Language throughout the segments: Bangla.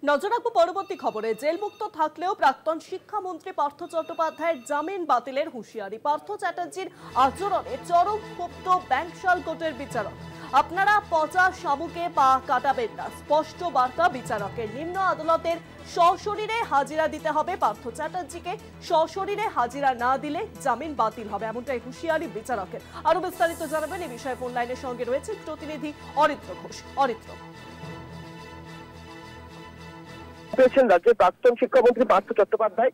নজর রাখবো পরবর্তী খবরে। জেলমুক্ত থাকলেও প্রাক্তন শিক্ষামন্ত্রী পার্থ চট্টোপাধ্যায়ের জামিন বাতিলের হুঁশিয়ারি। পার্থ চ্যাটার্জির আচরণে চরম ক্ষুব্ধ ব্যাংকশাল কোর্টের বিচারক। আপনারা পচা শামুকে পা কাটাবেন না, স্পষ্ট বার্তা বিচারকের। নিম্ন আদালতের সশরীরে হাজিরা দিতে হবে পার্থ চ্যাটার্জিকে। সশরীরে হাজিরা না দিলে জামিন বাতিল হবে, এমনটাই হুঁশিয়ারি বিচারকের। আরো বিস্তারিত জানাবেন এই বিষয়ে ফোন লাইনের সঙ্গে রয়েছে প্রতিনিধি অরিত্র ঘোষ। অরিত্র, পেয়েছেন রাজ্যের প্রাক্তন শিক্ষামন্ত্রী পার্থ চট্টোপাধ্যায়।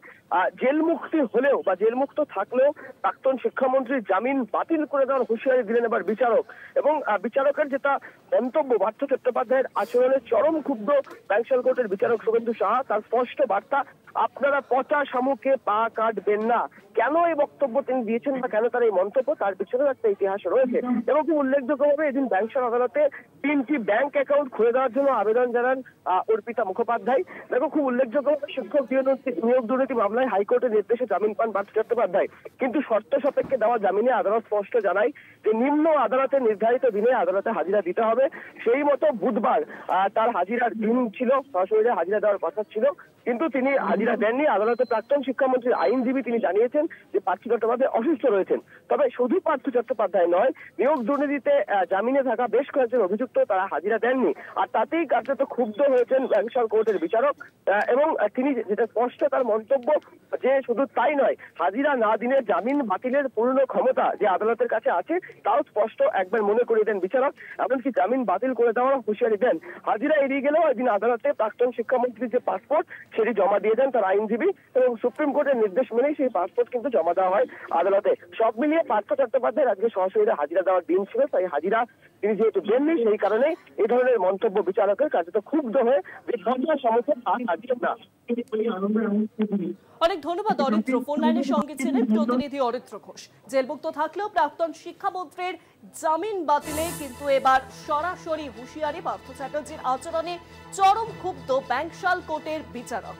জেল মুক্তি হলেও বা জেল মুক্ত থাকলেও প্রাক্তন শিক্ষামন্ত্রীর জামিন বাতিল করে দেওয়ার হুঁশিয়ারি দিলেন এবার বিচারক। এবং বিচারকের যেটা মন্তব্য, পার্থ চট্টোপাধ্যায়ের আচরণে চরম ক্ষুব্ধ ব্যাংকশাল কোর্টের বিচারক শুভেন্দু সাহা। তার স্পষ্ট বার্তা, আপনারা পচা শামুকে পা কাটবেন না। কেন এই বক্তব্য তিনি দিয়েছেন বা কেন তার এই মন্তব্য, তার পিছনে একটা ইতিহাস রয়েছে। এবং খুব উল্লেখযোগ্যভাবে এদিন ব্যাংকশাল আদালতে 3টি ব্যাংক অ্যাকাউন্ট খুলে দেওয়ার জন্য আবেদন জানান অর্পিতা মুখোপাধ্যায়। দেখো, খুব উল্লেখযোগ্যভাবে শিক্ষক নিয়োগ দুর্নীতি মামলায় হাইকোর্টের নির্দেশে জামিন পান পার্থ চট্টোপাধ্যায়। কিন্তু শর্ত সাপেক্ষে দেওয়া জামিনে আদালত স্পষ্ট জানায় যে নিম্ন আদালতে নির্ধারিত দিনে আদালতে হাজিরা দিতে হবে। সেই মতো বুধবার তার হাজিরার দিন ছিল, সরাসরি হাজিরা দেওয়ার কথা ছিল, কিন্তু তিনি হাজিরা দেননি। আদালতে প্রাক্তন শিক্ষামন্ত্রীর আইনজীবী তিনি জানিয়েছেন যে পার্থ চট্টোপাধ্যায় অসুস্থ রয়েছেন। তবে শুধু পার্থ চট্টোপাধ্যায় নয়, নিয়োগ দুর্নীতিতে জামিনে থাকা বেশ কয়েকজন অভিযুক্ত তারা হাজিরা দেননি। আর তাতেই কার্যত ক্ষুব্ধ হয়েছেন ব্যাংকশাল কোর্টের বিচারক। এবং তিনি যেটা স্পষ্ট তার মন্তব্য যে শুধু তাই নয়, হাজিরা না দিলে জামিন বাতিলের পূর্ণ ক্ষমতা যে আদালতের কাছে আছে তাও স্পষ্ট একবার মনে করিয়ে দেন বিচারক। এমনকি জামিন বাতিল করে দেওয়ার হুঁশিয়ারি দেন। হাজিরা এড়িয়ে গেলেও এদিন আদালতে প্রাক্তন শিক্ষামন্ত্রীর যে পাসপোর্ট সেটি জমা দিয়ে দেন তার আইনজীবী, এবং সুপ্রিম কোর্টের নির্দেশ মেনেই সেই পাসপোর্ট কিন্তু জমা দেওয়া হয় আদালতে। সব মিলিয়ে পার্থ চট্টোপাধ্যায় আজকে সরাসরি হাজিরা দেওয়ার দিন ছিল, তাই হাজিরা তিনি যেহেতু দেননি সেই কারণে এই ধরনের মন্তব্য বিচারকের কার্যত ক্ষুব্ধ হয়ে সমস্যা না। অনেক ধন্যবাদ অরিত্র। ফোন লাইনের সঙ্গে ছিলেন প্রতিনিধি অরিত্র ঘোষ। জেলমুক্ত থাকলেও প্রাক্তন শিক্ষামন্ত্রীর জামিন বাতিলে কিন্তু এবার সরাসরি হুঁশিয়ারি। পার্থ চ্যাটার্জির আচরণে চরম ক্ষুব্ধ ব্যাংকশাল কোর্টের বিচারক।